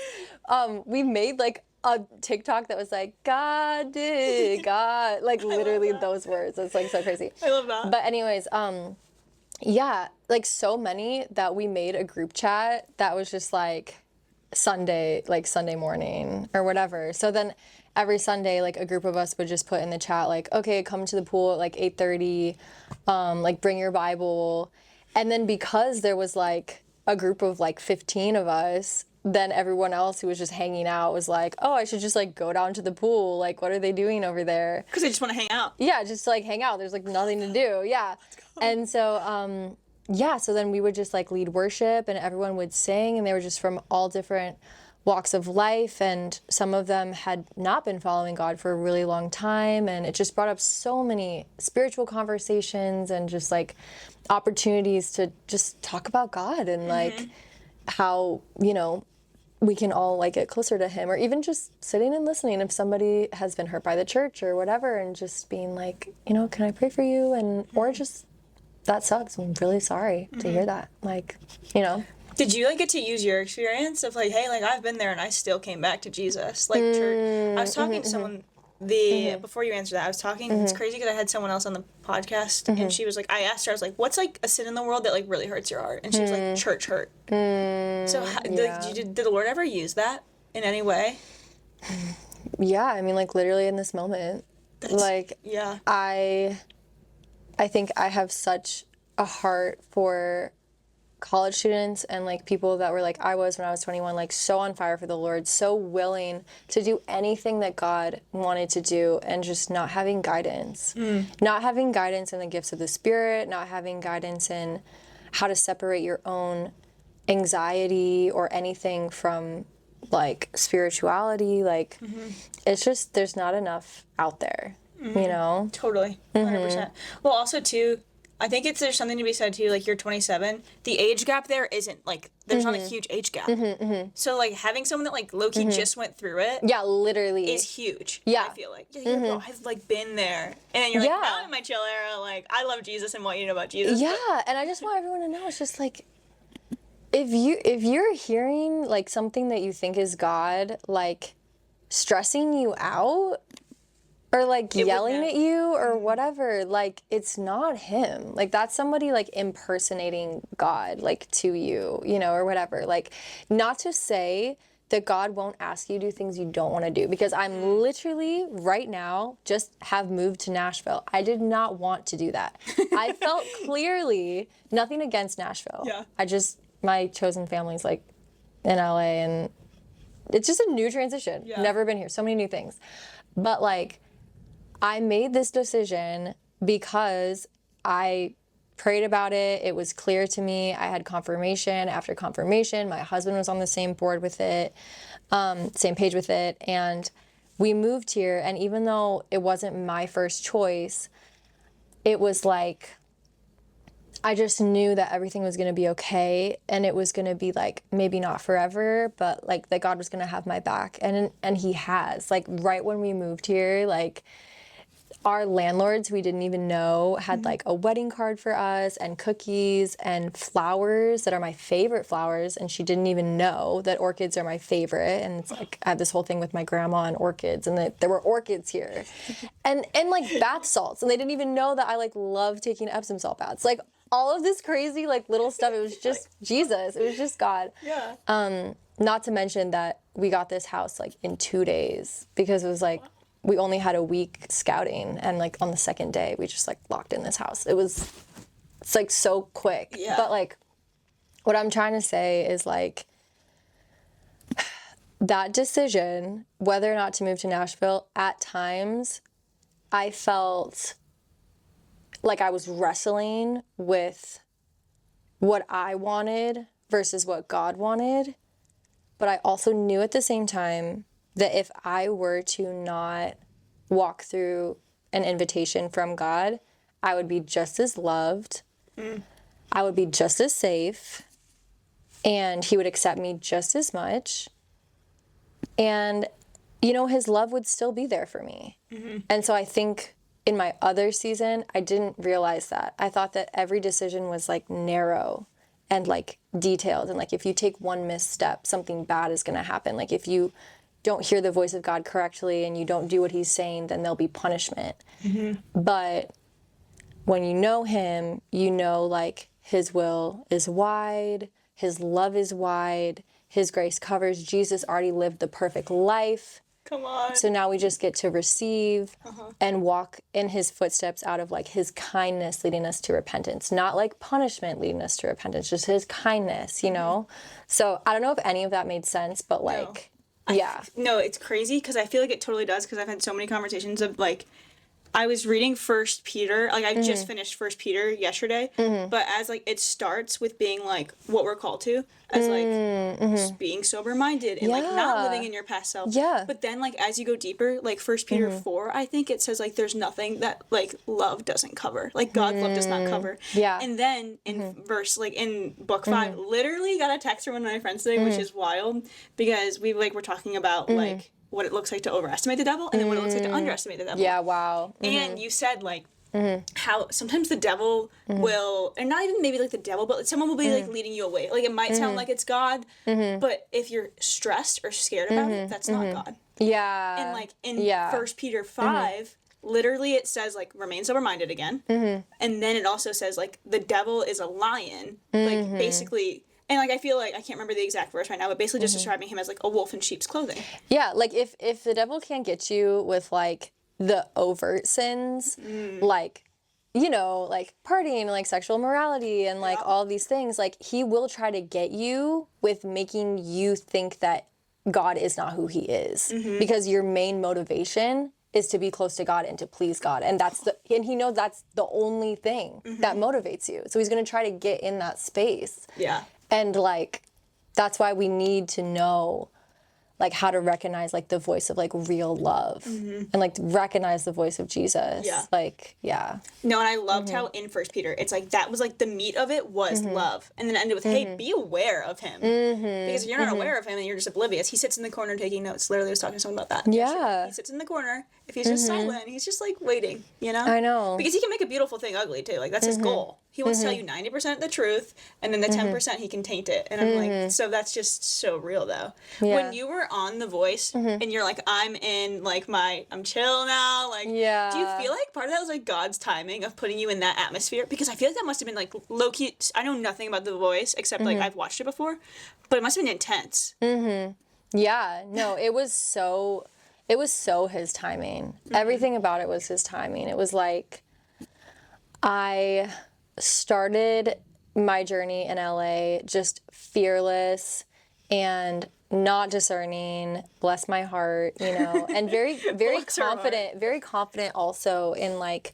[SPEAKER 1] We made, like, a TikTok that was like, God did, God, like, literally those words. It's, like, so crazy.
[SPEAKER 2] I love that.
[SPEAKER 1] But anyways, yeah, like, so many that we made a group chat that was just, like, Sunday morning or whatever. So then every Sunday, like, a group of us would just put in the chat, like, okay, come to the pool at, like, 8:30, like, bring your Bible. And then because there was, like, a group of, like, 15 of us, then everyone else who was just hanging out was like, oh, I should just, like, go down to the pool. Like, what are they doing over there?
[SPEAKER 2] Because they just want to hang out.
[SPEAKER 1] Yeah, just to, like, hang out. There's, like, nothing to do. Yeah. And so, so then we would just, like, lead worship and everyone would sing, and they were just from all different walks of life, and some of them had not been following God for a really long time, and it just brought up so many spiritual conversations and just, like, opportunities to just talk about God and, like, how, you know, we can all, like, get closer to him, or even just sitting and listening if somebody has been hurt by the church or whatever, and just being like, you know, can I pray for you? And or just, that sucks, I'm really sorry to hear that, like, you know.
[SPEAKER 2] Did you, like, get to use your experience of, like, hey, like, I've been there and I still came back to Jesus, like, church? I was talking to someone before you answer that, I was talking, it's crazy because I had someone else on the podcast, and she was like, I asked her, I was like, what's, like, a sin in the world that, like, really hurts your heart? And she was like, church hurt. So did the Lord ever use that in any way?
[SPEAKER 1] Yeah, I mean, like, literally in this moment.
[SPEAKER 2] Yeah.
[SPEAKER 1] I think I have such a heart for college students and, like, people that were like I was when I was 21, like, so on fire for the Lord, so willing to do anything that God wanted to do, and just not having guidance. Not having guidance in the gifts of the Spirit, not having guidance in how to separate your own anxiety or anything from, like, spirituality. Like, it's just, there's not enough out there, you know?
[SPEAKER 2] Totally. 100%. Well, also, too, I think there's something to be said, too, like, you're 27. The age gap there isn't, like, there's not a huge age gap. So, like, having someone that, like, low-key just went through it
[SPEAKER 1] Yeah, literally.
[SPEAKER 2] is huge.
[SPEAKER 1] Yeah.
[SPEAKER 2] I feel like. Yeah, bro, I've, like, been there. And then you're like, now I'm in my chill era, like, I love Jesus and want you to know about Jesus.
[SPEAKER 1] Yeah, and I just want everyone to know, it's just, like, if you're hearing, like, something that you think is God, like, stressing you out, or, like, yelling at you or whatever, like, it's not him. Like, that's somebody, like, impersonating God, like, to you, you know, or whatever. Like, not to say that God won't ask you to do things you don't want to do, because I'm literally right now just have moved to Nashville. I did not want to do that. I felt clearly, nothing against Nashville.
[SPEAKER 2] Yeah.
[SPEAKER 1] My chosen family's like in LA, and it's just a new transition.
[SPEAKER 2] Yeah.
[SPEAKER 1] Never been here. So many new things. But like, I made this decision because I prayed about it. It was clear to me. I had confirmation after confirmation. My husband was on the same board with it, same page with it. And we moved here. And even though it wasn't my first choice, it was like, I just knew that everything was going to be okay, and it was going to be like, maybe not forever, but like that God was going to have my back. And he has. Like, right when we moved here, like, our landlords we didn't even know had like a wedding card for us and cookies and flowers that are my favorite flowers, and she didn't even know that orchids are my favorite. And it's like, I have this whole thing with my grandma and orchids, and that there were orchids here, and like bath salts, and they didn't even know that I like love taking Epsom salt baths. Like, all of this crazy like little stuff. It was just Jesus. It was just God.
[SPEAKER 2] Yeah.
[SPEAKER 1] Not to mention that we got this house like in 2 days, because it was like, we only had a week scouting, and like on the second day we just like locked in this house. It's like so quick.
[SPEAKER 2] Yeah.
[SPEAKER 1] But like, what I'm trying to say is like, that decision, whether or not to move to Nashville, at times I felt like I was wrestling with what I wanted versus what God wanted. But I also knew at the same time that if I were to not walk through an invitation from God, I would be just as loved. I would be just as safe, and he would accept me just as much. And, you know, his love would still be there for me. And so I think in my other season, I didn't realize that. I thought that every decision was like narrow and like detailed. And like, if you take one misstep, something bad is going to happen. Like, if you don't hear the voice of God correctly and you don't do what he's saying, then there'll be punishment. But when you know him, you know like his will is wide, his love is wide, his grace covers. Jesus already lived the perfect life.
[SPEAKER 2] Come on.
[SPEAKER 1] So now we just get to receive and walk in his footsteps out of like his kindness leading us to repentance, not like punishment leading us to repentance, just his kindness, you know? So I don't know if any of that made sense, but like, yeah.
[SPEAKER 2] No, it's crazy because I feel like it totally does, because I've had so many conversations of like, I was reading First Peter, like I just finished First Peter yesterday, but as like it starts with being like what we're called to, as like being sober-minded and like not living in your past self.
[SPEAKER 1] Yeah.
[SPEAKER 2] But then like as you go deeper, like First Peter 4, I think it says like there's nothing that like love doesn't cover, like God's love does not cover.
[SPEAKER 1] Yeah.
[SPEAKER 2] And then in verse like in book 5, literally got a text from one of my friends today, which is wild, because we like were talking about like what it looks like to overestimate the devil, and then what it looks like to underestimate the devil.
[SPEAKER 1] Yeah, wow.
[SPEAKER 2] And you said like how sometimes the devil will, and not even maybe like the devil, but someone will be like leading you away. Like it might sound like it's God, but if you're stressed or scared about it, that's not God.
[SPEAKER 1] Yeah.
[SPEAKER 2] And like in First Peter 5, literally it says like remain sober-minded again, and then it also says like the devil is a lion, like basically. And, like, I feel like, I can't remember the exact verse right now, but basically just describing him as, like, a wolf in sheep's clothing.
[SPEAKER 1] Yeah, like, if the devil can't get you with, like, the overt sins, like, you know, like, partying, like, sexual immorality, and, like, all these things, like, he will try to get you with making you think that God is not who he is. Because your main motivation is to be close to God and to please God. And and he knows that's the only thing that motivates you. So he's going to try to get in that space.
[SPEAKER 2] Yeah.
[SPEAKER 1] And like, that's why we need to know like how to recognize like the voice of like real love and like recognize the voice of Jesus.
[SPEAKER 2] Yeah.
[SPEAKER 1] Like, yeah.
[SPEAKER 2] No, and I loved how in First Peter, it's like that was like the meat of it was love. And then it ended with, hey, be aware of him. Because if you're not aware of him and you're just oblivious, he sits in the corner taking notes. Literally, I was talking to someone about that.
[SPEAKER 1] Yeah.
[SPEAKER 2] He sits in the corner. If he's just silent, he's just like waiting, you know?
[SPEAKER 1] I know.
[SPEAKER 2] Because he can make a beautiful thing ugly too. Like that's his goal. He wants to tell you 90% the truth, and then the 10% he can taint it. And I'm like, so that's just so real though.
[SPEAKER 1] Yeah.
[SPEAKER 2] When you were on The Voice and you're like, I'm in like I'm chill now. Like, do you feel like part of that was like God's timing of putting you in that atmosphere? Because I feel like that must have been like low key. I know nothing about The Voice except like I've watched it before, but it must have been intense.
[SPEAKER 1] Yeah, no, it was so his timing. Everything about it was his timing. It was like I started my journey in LA just fearless and not discerning, bless my heart, and very confident also in like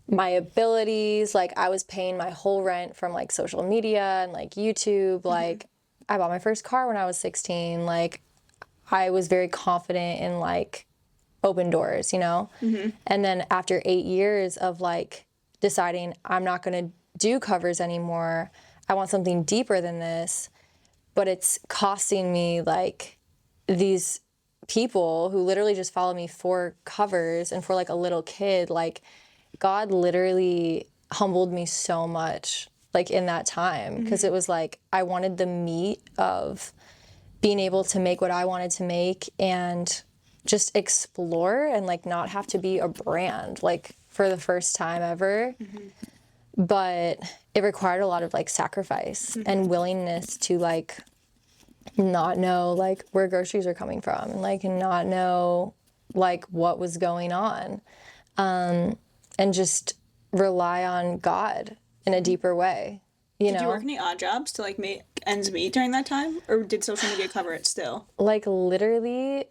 [SPEAKER 1] my abilities. Like I was paying my whole rent from like social media and like YouTube. Like I bought my first car when I was 16. Like I was very confident in like open doors, And then after 8 years of like deciding I'm not going to do covers anymore, I want something deeper than this, but it's costing me like these people who literally just follow me for covers and for like a little kid. Like God literally humbled me so much like in that time, because it was like I wanted the meat of being able to make what I wanted to make and just explore and like not have to be a brand like for the first time ever. But it required a lot of like sacrifice and willingness to like not know like where groceries are coming from and like not know like what was going on, and just rely on God in a deeper way.
[SPEAKER 2] Did you work any odd jobs to like make ends meet during that time, or did social media cover it still? Like
[SPEAKER 1] literally,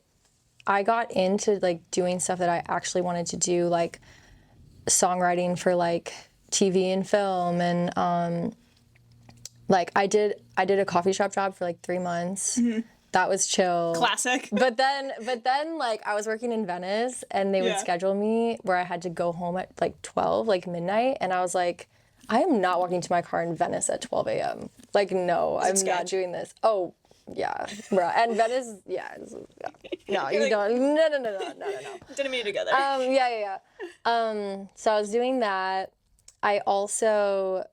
[SPEAKER 1] I got into like doing stuff that I actually wanted to do, like songwriting for like TV and film, and like I did a coffee shop job for like 3 months. That was chill.
[SPEAKER 2] Classic.
[SPEAKER 1] But then like I was working in Venice, and they would schedule me where I had to go home at like 12, like midnight, and I was like, I am not walking to my car in Venice at 12 a.m. Like, no, I'm not doing this. Oh, yeah, bro. And Venice, no, you don't. No.
[SPEAKER 2] Didn't mean to go there.
[SPEAKER 1] Yeah. So I was doing that. I also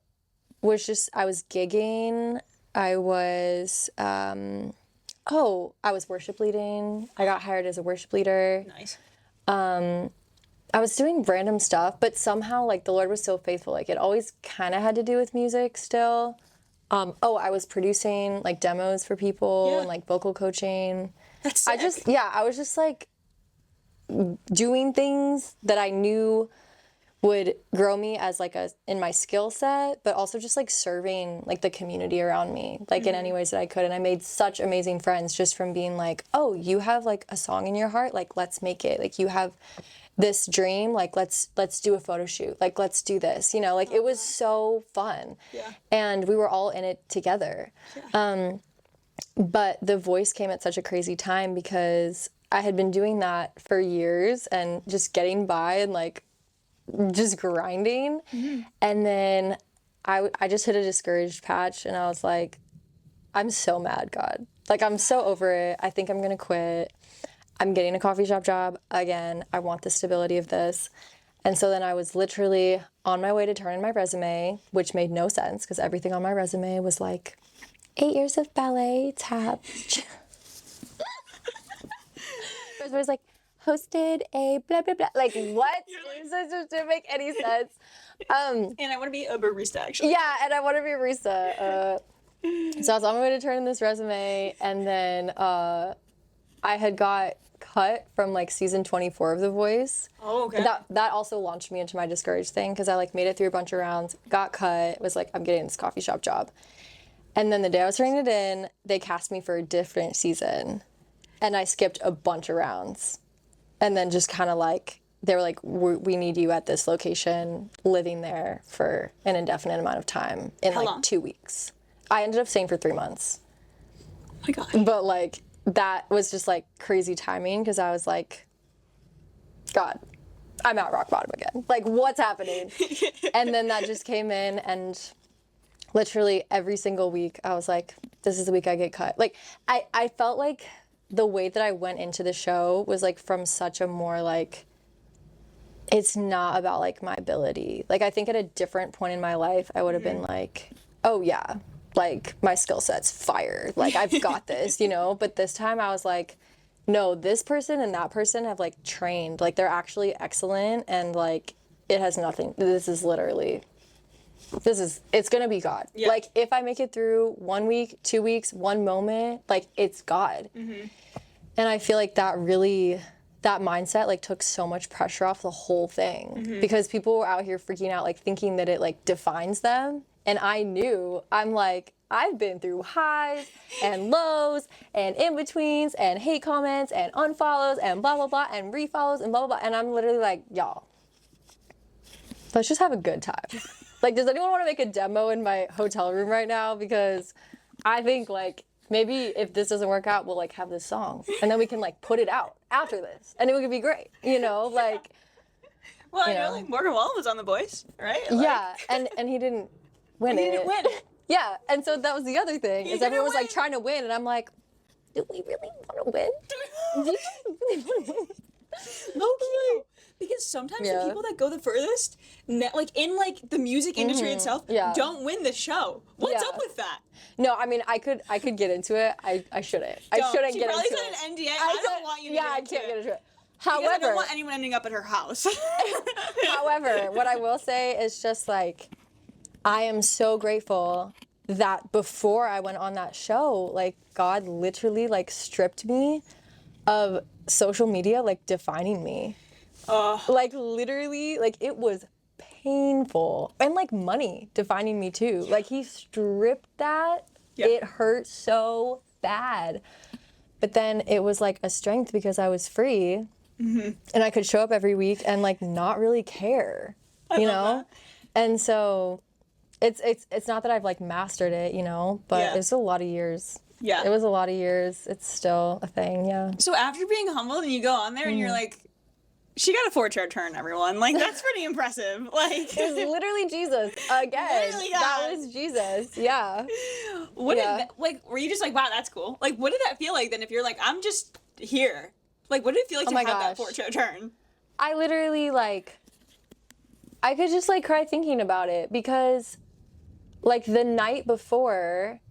[SPEAKER 1] I was gigging. I was worship leading. I got hired as a worship leader.
[SPEAKER 2] Nice.
[SPEAKER 1] I was doing random stuff, but somehow like the Lord was so faithful. Like it always kind of had to do with music still. I was producing like demos for people and like vocal coaching.
[SPEAKER 2] That's sick.
[SPEAKER 1] I was just like doing things that I knew would grow me as like in my skill set, but also just like serving like the community around me, like in any ways that I could. And I made such amazing friends just from being like, oh, you have like a song in your heart, like let's make it. Like you have this dream, like let's do a photo shoot, like let's do this, like it was so fun. And we were all in it together. But the voice came at such a crazy time because I had been doing that for years and just getting by and like just grinding. And then I just hit a discouraged patch, and I was like, I'm so mad, God. Like I'm so over it. I think I'm gonna quit. I'm getting a coffee shop job again. I want the stability of this. And so then I was literally on my way to turn in my resume, which made no sense because everything on my resume was like 8 years of ballet, tap. It was like hosted a blah, blah, blah. Like what? It just didn't make any sense.
[SPEAKER 2] And I want to be a barista actually.
[SPEAKER 1] Yeah, and I want to be a barista. So I was on my way to turn in this resume, and then I had got cut from like season 24 of The Voice.
[SPEAKER 2] Oh, okay.
[SPEAKER 1] That also launched me into my discouraged thing because I like made it through a bunch of rounds, got cut, was like, I'm getting this coffee shop job. And then the day I was turning it in, they cast me for a different season, and I skipped a bunch of rounds. And then just kind of like, they were like, we need you at this location, living there for an indefinite amount of time in
[SPEAKER 2] How
[SPEAKER 1] like
[SPEAKER 2] long?
[SPEAKER 1] 2 weeks. I ended up staying for 3 months.
[SPEAKER 2] Oh my God.
[SPEAKER 1] But like, that was just like crazy timing because I was like, God, I'm at rock bottom again. Like, what's happening? And then that just came in, and literally every single week I was like, this is the week I get cut. Like, I felt like the way that I went into the show was like from such a more like, it's not about like my ability. Like, I think at a different point in my life, I would have been like, oh yeah, like my skill set's fire. Like I've got this, But this time I was like, no, this person and that person have like trained. Like they're actually excellent, and like it has nothing. This is literally it's gonna be God.
[SPEAKER 2] Yeah.
[SPEAKER 1] Like, if I make it through 1 week, 2 weeks, one moment, like, it's God. And I feel like that mindset, like, took so much pressure off the whole thing, because people were out here freaking out, like, thinking that it, like, defines them. And I'm like, I've been through highs and lows and in-betweens and hate comments and unfollows and blah, blah, blah, and refollows and blah, blah, blah. And I'm literally like, y'all, let's just have a good time. Like, does anyone want to make a demo in my hotel room right now? Because I think, like, maybe if this doesn't work out, we'll, like, have this song. And then we can, like, put it out after this. And it would be great, you know? Like,
[SPEAKER 2] Well, I know, like, Morgan Wallen was on The Voice, right? Like,
[SPEAKER 1] yeah, and he didn't win
[SPEAKER 2] he
[SPEAKER 1] it.
[SPEAKER 2] didn't win.
[SPEAKER 1] Yeah, and so that was the other thing, is
[SPEAKER 2] didn't
[SPEAKER 1] everyone was, like,
[SPEAKER 2] win.
[SPEAKER 1] trying to win. And I'm like, do we really want to win? Do you really want to win?
[SPEAKER 2] Low key. Because sometimes the people that go the furthest, like, in, like, the music industry itself, don't win the show. What's up with that?
[SPEAKER 1] No, I mean, I could get into it. I shouldn't. I shouldn't
[SPEAKER 2] She
[SPEAKER 1] get
[SPEAKER 2] probably
[SPEAKER 1] into
[SPEAKER 2] signed
[SPEAKER 1] it.
[SPEAKER 2] an NDA. I don't want you to
[SPEAKER 1] Yeah,
[SPEAKER 2] get
[SPEAKER 1] I
[SPEAKER 2] into
[SPEAKER 1] can't
[SPEAKER 2] it.
[SPEAKER 1] get into it.
[SPEAKER 2] Because I
[SPEAKER 1] However,
[SPEAKER 2] don't want anyone ending up at her house.
[SPEAKER 1] however, what I will say is just, like, I am so grateful that before I went on that show, like, God literally, like, stripped me of social media, like, defining me. Like, literally, like, it was painful. And, like, money defining me too. Like, he stripped that.
[SPEAKER 2] Yeah.
[SPEAKER 1] It hurt so bad. But then it was, like, a strength because I was free. And I could show up every week and, like, not really care, you know? And so it's not that I've, like, mastered it, you know, but it's a lot of years.
[SPEAKER 2] Yeah.
[SPEAKER 1] It was a lot of years. It's still a thing, yeah.
[SPEAKER 2] So after being humbled and you go on there and you're like, she got a 4-chair turn, everyone. Like, that's pretty impressive. Like,
[SPEAKER 1] It was literally Jesus again.
[SPEAKER 2] Literally
[SPEAKER 1] That
[SPEAKER 2] God.
[SPEAKER 1] was Jesus. Yeah.
[SPEAKER 2] what did
[SPEAKER 1] Yeah.
[SPEAKER 2] that, like, were you just like, wow, that's cool? Like, what did that feel like then if you're like, I'm just here? Like, what did it feel like to
[SPEAKER 1] my
[SPEAKER 2] have that
[SPEAKER 1] gosh.
[SPEAKER 2] 4-chair turn?
[SPEAKER 1] I literally, like, I could just, like, cry thinking about it because, like, the night before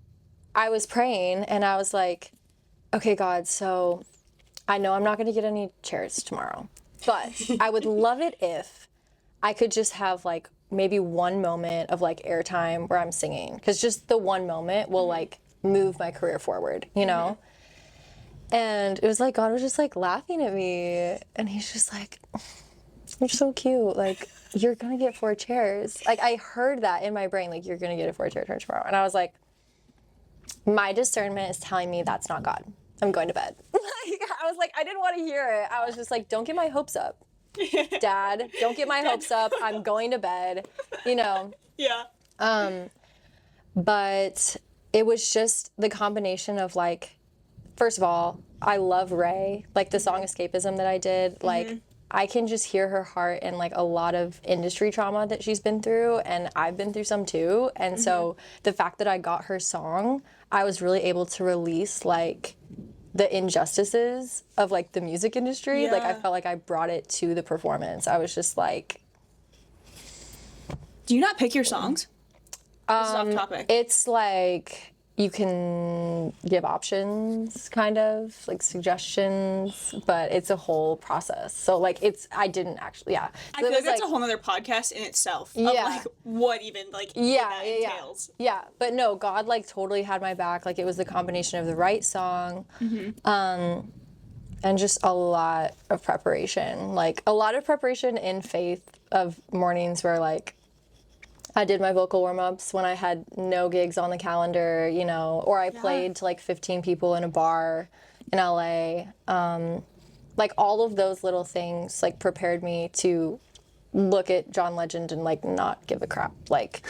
[SPEAKER 1] I was praying and I was like, okay, God, so I know I'm not going to get any chairs tomorrow, but I would love it if I could just have, like, maybe one moment of, like, airtime where I'm singing, because just the one moment will, like, move my career forward, you know? And it was like God was just, like, laughing at me, and he's just like, you're so cute, like, you're gonna get 4 chairs. Like, I heard that in my brain, like, you're gonna get a 4-chair turn tomorrow. And I was like, my discernment is telling me that's not God. I'm going to bed. Like, I was like, I didn't want to hear it. I was just like, don't get my hopes up, Dad. Don't get my hopes up. I'm going to bed, you know.
[SPEAKER 2] Yeah.
[SPEAKER 1] But it was just the combination of, like, first of all, I love Ray. Like, the song Escapism that I did, like, I can just hear her heart and, like, a lot of industry trauma that she's been through, and I've been through some too. And so the fact that I got her song, I was really able to release, like, the injustices of, like, the music industry. Like, I felt like I brought it to the performance. I was just like,
[SPEAKER 2] Do you not pick your songs? This is off topic.
[SPEAKER 1] it's like you can give options, kind of, like, suggestions, but it's a whole process. So, like, I didn't actually, yeah.
[SPEAKER 2] I
[SPEAKER 1] So
[SPEAKER 2] feel
[SPEAKER 1] it
[SPEAKER 2] like
[SPEAKER 1] was,
[SPEAKER 2] that's a whole other podcast in itself. Of,
[SPEAKER 1] Yeah.
[SPEAKER 2] like, what even, like, that entails.
[SPEAKER 1] Yeah, but no, God, like, totally had my back. Like, it was the combination of the right song, and just a lot of preparation. Like, a lot of preparation in faith of mornings where, like, I did my vocal warm-ups when I had no gigs on the calendar, you know, or I played to, like, 15 people in a bar in LA. Like, all of those little things, like, prepared me to look at John Legend and, like, not give a crap. Like,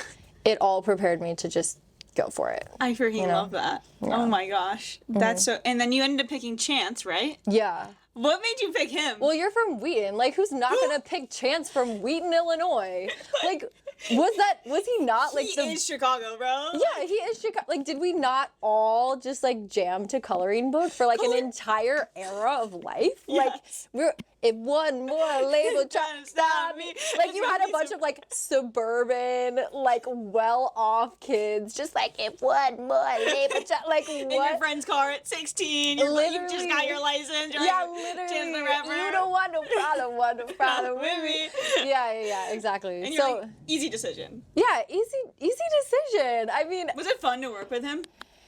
[SPEAKER 1] it all prepared me to just go for it.
[SPEAKER 2] I freaking love that. Oh my gosh. That's so, and then you ended up picking Chance, right?
[SPEAKER 1] Yeah.
[SPEAKER 2] What made you pick him?
[SPEAKER 1] Well, you're from Wheaton. Like, who's not gonna pick Chance from Wheaton, Illinois? Like, was he not, like,
[SPEAKER 2] he is Chicago, bro.
[SPEAKER 1] Yeah, he is Chicago. Like, did we not all just, like, jam to Coloring Book for, like, an entire era of life?
[SPEAKER 2] Yes.
[SPEAKER 1] Like, if one more label trying to stop me. Like, you had a bunch of, like, suburban, like, well-off kids, just like, if one more label try, like, what?
[SPEAKER 2] In your friend's car at 16, you're like, you just
[SPEAKER 1] Literally.
[SPEAKER 2] got your license. You're
[SPEAKER 1] Yeah,
[SPEAKER 2] like,
[SPEAKER 1] literally.
[SPEAKER 2] Chance the Rapper.
[SPEAKER 1] You don't want no problem with
[SPEAKER 2] with
[SPEAKER 1] me.
[SPEAKER 2] me.
[SPEAKER 1] Yeah, exactly.
[SPEAKER 2] And you're
[SPEAKER 1] So,
[SPEAKER 2] like, easy easy decision.
[SPEAKER 1] Yeah, easy decision. I mean,
[SPEAKER 2] Was it fun to work with him?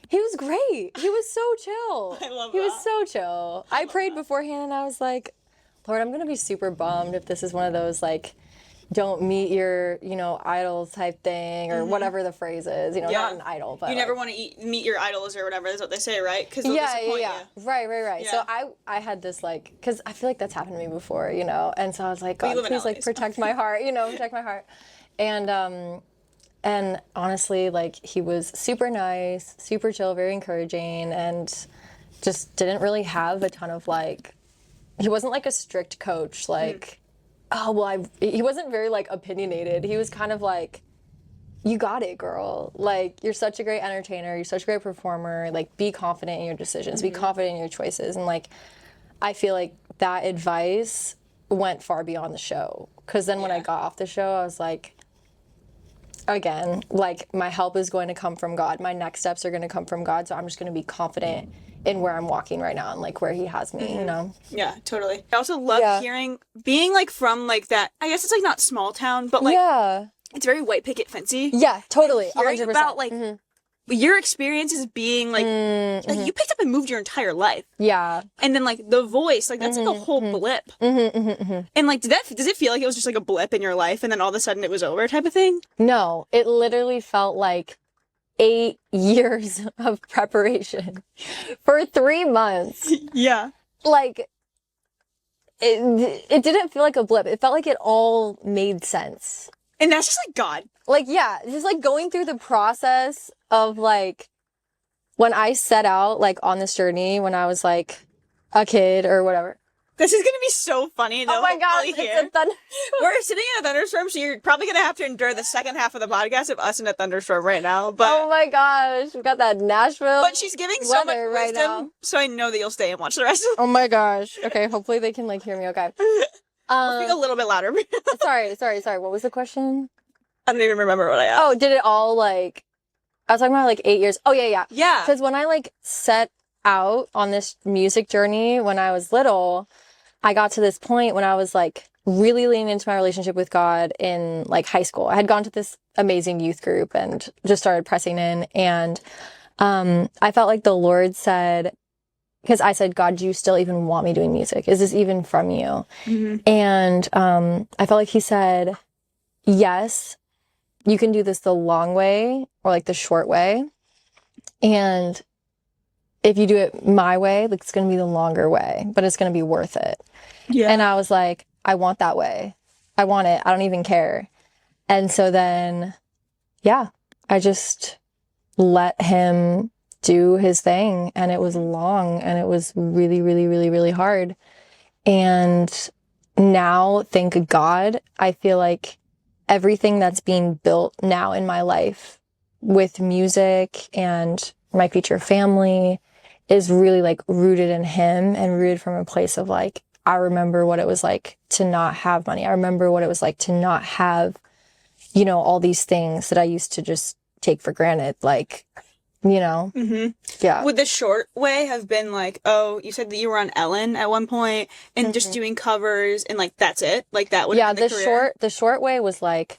[SPEAKER 1] he was great. He was so chill.
[SPEAKER 2] I love
[SPEAKER 1] He was
[SPEAKER 2] that.
[SPEAKER 1] so chill. I prayed beforehand and I was like, Lord, I'm going to be super bummed if this is one of those like, don't meet your, idols type thing or whatever the phrase is. Not an idol, but
[SPEAKER 2] you never want to meet your idols or whatever is what they say, right? Because
[SPEAKER 1] yeah.
[SPEAKER 2] you.
[SPEAKER 1] Right.
[SPEAKER 2] Yeah.
[SPEAKER 1] So I had this like, because I feel like that's happened to me before, and so I was like,
[SPEAKER 2] But you
[SPEAKER 1] God,
[SPEAKER 2] live in
[SPEAKER 1] please like
[SPEAKER 2] LA, so.
[SPEAKER 1] protect my heart, protect my heart. And honestly, like he was super nice, super chill, very encouraging, and just didn't really have a ton of like, he wasn't like a strict coach, like, oh, well, he wasn't very like opinionated. He was kind of like, you got it, girl. Like, you're such a great entertainer. You're such a great performer. Like, be confident in your decisions. Be confident in your choices. And like, I feel like that advice went far beyond the show. Because then when I got off the show, I was like, again, like my help is going to come from God. My next steps are going to come from God. So I'm just going to be confident in where I'm walking right now and like where he has me,
[SPEAKER 2] Yeah, totally. I also love hearing, being like from like that, I guess it's like not small town, but like it's very white picket fencey.
[SPEAKER 1] Yeah, totally.
[SPEAKER 2] Hearing
[SPEAKER 1] 100%.
[SPEAKER 2] about like your experiences being like, like you picked up and moved your entire life.
[SPEAKER 1] Yeah.
[SPEAKER 2] And then like the voice, like that's like a whole blip. And like, does it feel like it was just like a blip in your life and then all of a sudden it was over type of thing?
[SPEAKER 1] No, it literally felt like 8 years of preparation for 3 months.
[SPEAKER 2] Yeah.
[SPEAKER 1] Like, it didn't feel like a blip. It felt like it all made sense.
[SPEAKER 2] And that's just like God.
[SPEAKER 1] Like, yeah, just like going through the process of like, when I set out like on this journey when I was like a kid or whatever.
[SPEAKER 2] This is gonna be so funny.
[SPEAKER 1] Oh my gosh, it's a thunder.
[SPEAKER 2] We're sitting in a thunderstorm, so you're probably gonna have to endure the second half of the podcast of us in a thunderstorm right now. But
[SPEAKER 1] Oh my gosh, we got that Nashville.
[SPEAKER 2] but she's giving so much
[SPEAKER 1] weather right
[SPEAKER 2] wisdom,
[SPEAKER 1] now.
[SPEAKER 2] so I know that you'll stay and watch the rest of
[SPEAKER 1] Oh my gosh. Okay, hopefully they can like hear me okay.
[SPEAKER 2] Speak a little bit louder.
[SPEAKER 1] Sorry. What was the question?
[SPEAKER 2] I don't even remember what I asked.
[SPEAKER 1] Oh, did it all like, I was talking about like 8 years. Oh yeah.
[SPEAKER 2] Yeah.
[SPEAKER 1] Because when I like set out on this music journey when I was little, I got to this point when I was like really leaning into my relationship with God in like high school. I had gone to this amazing youth group and just started pressing in. And I felt like the Lord said, because I said, God, do you still even want me doing music? Is this even from you? And I felt like he said, yes, you can do this the long way or like the short way. And if you do it my way, like it's going to be the longer way, but it's going to be worth it.
[SPEAKER 2] Yeah.
[SPEAKER 1] And I was like, I want that way. I want it. I don't even care. And so then, yeah, I just let him do his thing. And it was long and it was really, really, really, really hard. And now, thank God, I feel like everything that's being built now in my life with music and my future family is really like rooted in him and rooted from a place of like, I remember what it was like to not have money. I remember what it was like to not have, all these things that I used to just take for granted. Like, yeah.
[SPEAKER 2] Would the short way have been like, oh, you said that you were on Ellen at one point and just doing covers and like, that's it? Like that would have been the career?
[SPEAKER 1] The short way was like,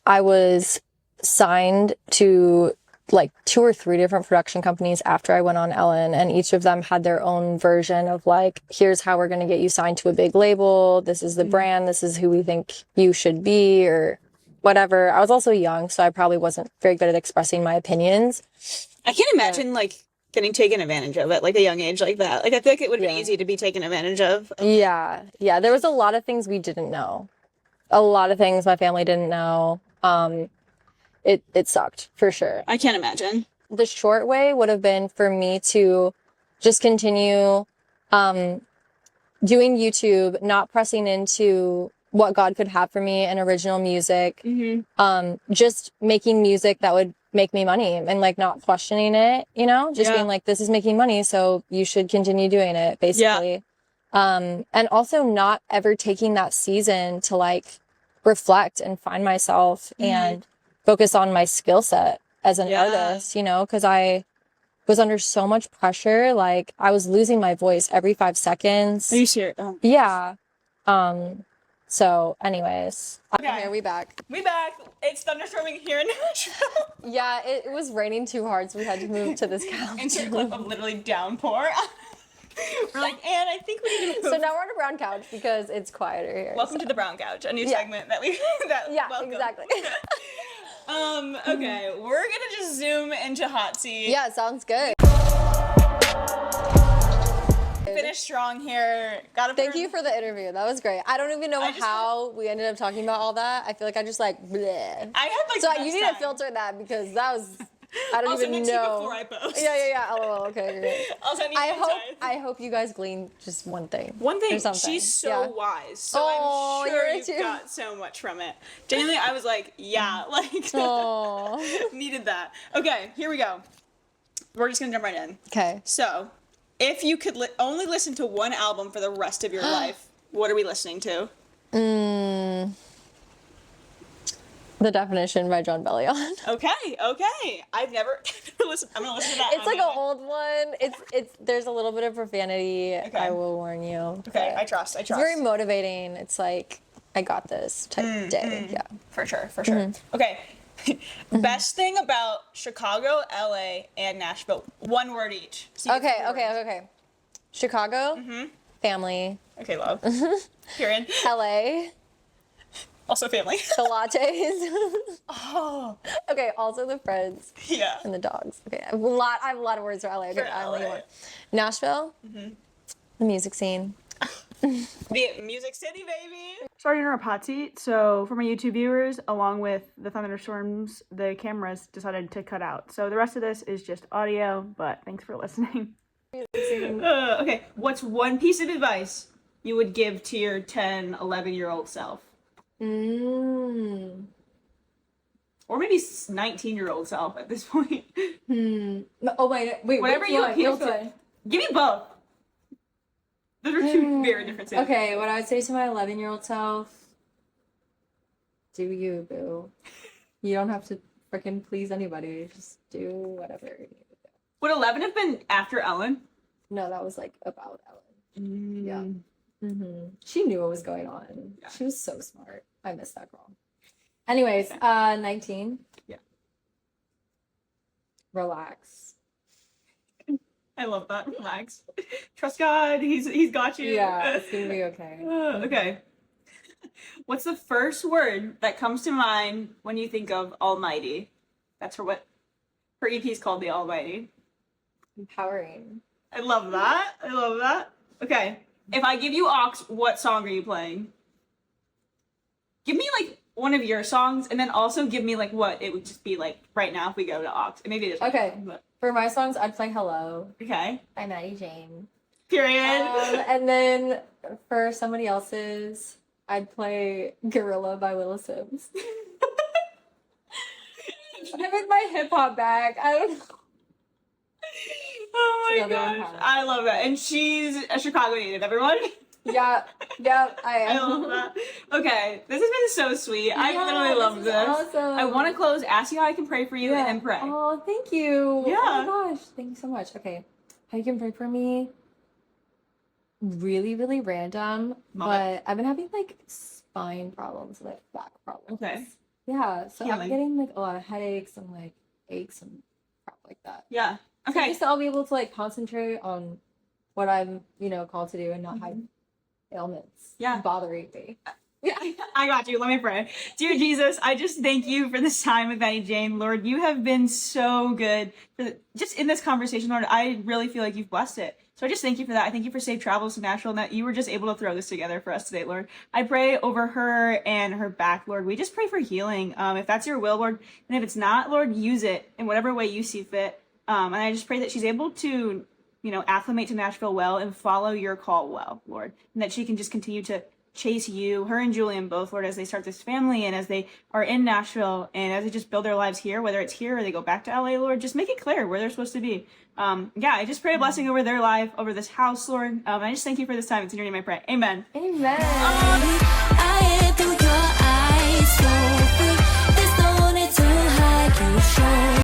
[SPEAKER 1] I was signed to like 2 or 3 different production companies after I went on Ellen, and each of them had their own version of like, here's how we're going to get you signed to a big label. This is the brand. This is who we think you should be or whatever. I was also young, so I probably wasn't very good at expressing my opinions.
[SPEAKER 2] I can't imagine like getting taken advantage of at like a young age like that. Like I feel like it would have been easy to be taken advantage of.
[SPEAKER 1] Yeah. There was a lot of things we didn't know. A lot of things my family didn't know. It sucked for sure.
[SPEAKER 2] I can't imagine.
[SPEAKER 1] The short way would have been for me to just continue doing YouTube, not pressing into what God could have for me in original music. Just making music that would make me money and like not questioning it, just being like, this is making money, so you should continue doing it, basically. And also not ever taking that season to like reflect and find myself and focus on my skill set as an artist, because I was under so much pressure. Like I was losing my voice every 5 seconds.
[SPEAKER 2] Are you serious? Oh.
[SPEAKER 1] Yeah. So, anyways,
[SPEAKER 2] Okay.
[SPEAKER 1] okay, we back.
[SPEAKER 2] We back. It's thunderstorming here in Nashville.
[SPEAKER 1] Yeah, it was raining too hard, so we had to move to this couch.
[SPEAKER 2] Insert clip of literally downpour. We're like, and I think we need to move.
[SPEAKER 1] So now we're on a brown couch because it's quieter here.
[SPEAKER 2] Welcome to the brown couch, a new segment that we
[SPEAKER 1] Yeah,
[SPEAKER 2] welcome.
[SPEAKER 1] exactly.
[SPEAKER 2] Okay, we're gonna just zoom into hot seat.
[SPEAKER 1] Yeah, sounds good.
[SPEAKER 2] Finish strong here.
[SPEAKER 1] Thank you for the interview. That was great. I don't even know how we ended up talking about all that. I feel like I just like bleh.
[SPEAKER 2] I had like
[SPEAKER 1] So
[SPEAKER 2] the
[SPEAKER 1] you
[SPEAKER 2] best
[SPEAKER 1] need
[SPEAKER 2] time.
[SPEAKER 1] to filter that because that was I don't
[SPEAKER 2] I'll
[SPEAKER 1] even
[SPEAKER 2] send it to you
[SPEAKER 1] know.
[SPEAKER 2] before I post.
[SPEAKER 1] Yeah. LOL. Okay, great.
[SPEAKER 2] I'll send you
[SPEAKER 1] I hope you guys glean just one thing.
[SPEAKER 2] One thing,
[SPEAKER 1] or something.
[SPEAKER 2] she's so
[SPEAKER 1] Yeah.
[SPEAKER 2] wise, so
[SPEAKER 1] Oh,
[SPEAKER 2] I'm sure
[SPEAKER 1] you're
[SPEAKER 2] you
[SPEAKER 1] too.
[SPEAKER 2] got so much from it. Genuinely, I was like, yeah, like
[SPEAKER 1] Aw.
[SPEAKER 2] needed that. Okay, here we go. We're just gonna jump right in.
[SPEAKER 1] Okay.
[SPEAKER 2] So, if you could only listen to one album for the rest of your life, what are we listening to?
[SPEAKER 1] The Definition by John Bellion.
[SPEAKER 2] Okay. I've never listened. I'm gonna listen to that.
[SPEAKER 1] It's like an old one. It's there's a little bit of profanity.
[SPEAKER 2] Okay.
[SPEAKER 1] I will warn you.
[SPEAKER 2] Okay,
[SPEAKER 1] but
[SPEAKER 2] I trust.
[SPEAKER 1] It's very motivating. It's like I got this type day. Yeah.
[SPEAKER 2] For sure. Okay. Best thing about Chicago, LA, and Nashville. One word each. So you get 4 words.
[SPEAKER 1] Okay. Chicago, family.
[SPEAKER 2] Okay, love. Period.
[SPEAKER 1] LA,
[SPEAKER 2] Also family.
[SPEAKER 1] the lattes.
[SPEAKER 2] Oh.
[SPEAKER 1] Okay, also the friends
[SPEAKER 2] Yeah.
[SPEAKER 1] and the dogs. Okay, I have a lot of words for LA. Okay,
[SPEAKER 2] For
[SPEAKER 1] I only get
[SPEAKER 2] LA.
[SPEAKER 1] one. Nashville, the music scene.
[SPEAKER 2] The Music City, baby.
[SPEAKER 8] Starting our hot seat. So for my YouTube viewers, along with the thunderstorms, the cameras decided to cut out. So the rest of this is just audio, but thanks for listening.
[SPEAKER 2] Okay, what's one piece of advice you would give to your 10, 11-year-old self? Or maybe 19-year-old self at this point.
[SPEAKER 1] Oh wait,
[SPEAKER 2] Whatever
[SPEAKER 1] which
[SPEAKER 2] you
[SPEAKER 1] one?
[SPEAKER 2] appeal
[SPEAKER 1] Which
[SPEAKER 2] to.
[SPEAKER 1] one?
[SPEAKER 2] Give me both. Those are two very different things.
[SPEAKER 1] Okay, what I would say to my 11-year-old self, do you, boo. You don't have to freaking please anybody. Just do whatever you need to do.
[SPEAKER 2] Would 11 have been after Ellen?
[SPEAKER 1] No, that was like about Ellen. Yeah. She knew what was going on.
[SPEAKER 2] Yeah.
[SPEAKER 1] She was so smart. I miss that girl. Anyways, 19.
[SPEAKER 2] Yeah.
[SPEAKER 1] Relax.
[SPEAKER 2] I love that. Relax. Trust God. He's got you.
[SPEAKER 1] Yeah, it's gonna be okay.
[SPEAKER 2] Okay. What's the first word that comes to mind when you think of Almighty? That's her EP is called The Almighty.
[SPEAKER 1] Empowering.
[SPEAKER 2] I love that. Okay. If I give you aux, what song are you playing? Give me like one of your songs, and then also give me like what it would just be like right now if we go to aux. And maybe it is.
[SPEAKER 1] Okay.
[SPEAKER 2] But,
[SPEAKER 1] For my songs, I'd play Hello
[SPEAKER 2] okay.
[SPEAKER 1] by Maddi Jane.
[SPEAKER 2] Period.
[SPEAKER 1] And then for somebody else's, I'd play Gorilla by Willa Sims. I with my hip hop bag. I don't know.
[SPEAKER 2] Oh my
[SPEAKER 1] Another
[SPEAKER 2] gosh.
[SPEAKER 1] one.
[SPEAKER 2] I love that. And she's a Chicago native, everyone.
[SPEAKER 1] Yeah, I am.
[SPEAKER 2] I love that. Okay, this has been so sweet. I
[SPEAKER 1] Yeah,
[SPEAKER 2] literally love
[SPEAKER 1] is
[SPEAKER 2] this.
[SPEAKER 1] awesome.
[SPEAKER 2] I want to close, ask you how I can pray for you, and then pray.
[SPEAKER 1] Oh, thank you.
[SPEAKER 2] Yeah.
[SPEAKER 1] Oh my gosh, thank you so much. Okay, how you can pray for me? Really, really random,
[SPEAKER 2] Love
[SPEAKER 1] but I've been having like spine problems, like back problems.
[SPEAKER 2] Okay.
[SPEAKER 1] Yeah, so
[SPEAKER 2] Healing.
[SPEAKER 1] I'm getting like a lot of headaches and like aches and crap like that.
[SPEAKER 2] Yeah.
[SPEAKER 1] So
[SPEAKER 2] Okay.
[SPEAKER 1] just so I'll be able to like concentrate on what I'm, called to do and not have ailments
[SPEAKER 2] Yeah.
[SPEAKER 1] bothering me.
[SPEAKER 2] Yeah, I got you. Let me pray. Dear Jesus, I just thank you for this time with Maddi Jane. Lord, you have been so good. Just in this conversation, Lord, I really feel like you've blessed it. So I just thank you for that. I thank you for safe travels to Nashville and that you were just able to throw this together for us today, Lord. I pray over her and her back, Lord. We just pray for healing. If that's your will, Lord, and if it's not, Lord, use it in whatever way you see fit. And I just pray that she's able to, acclimate to Nashville well and follow your call well, Lord, and that she can just continue to chase you, her and Julian both, Lord, as they start this family and as they are in Nashville and as they just build their lives here, whether it's here or they go back to LA, Lord, just make it clear where they're supposed to be. I just pray a blessing over their life, over this house, Lord. I just thank you for this time. It's in your name I pray. Amen.
[SPEAKER 1] Amen.